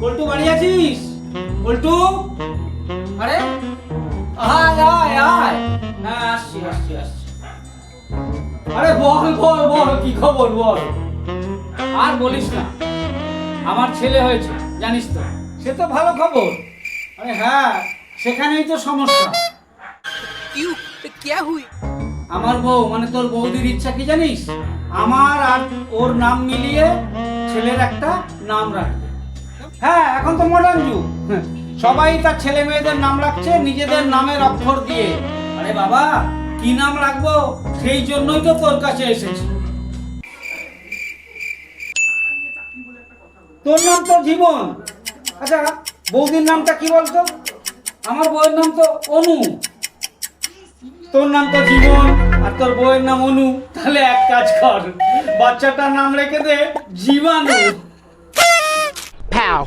পল্টু বাড়ি আছিস? পল্টু, আরে আয় আয় আয়। হ্যাঁ আসছি আসছি আসছি। আরে বল বল বল, কি খবর বল। আর বলিস না, আমার ছেলে হয়েছে জানিস তো। সে তো ভালো খবর। আরে হ্যাঁ, সেখানেই তো সমস্যা। क्यों? क्या हुई? আমার বউ মানে তোর বৌদির ইচ্ছা কি জানিস? আমার আর ওর নাম মিলিয়ে ছেলের একটা নাম রাখবে। হ্যাঁ, এখন তো মডার্ন যুগ, সবাই তার ছেলে মেয়েদের নাম রাখছে নিজেদের নামের অক্ষর দিয়ে। আরে বাবা, কি নাম রাখবো সেই জন্যই তো তোর কাছে এসেছি। তোর নাম তো জীবন। আচ্ছা, বৌদির নামটা কি বলতো? আমার বউয়ের নাম তো অনু। তোর নাম তো জীবন আর তোর বউয়ের নাম অনু, তাহলে এক কাজ কর, বাচ্চাটার নাম রেখে দে জীবাণু। Pow!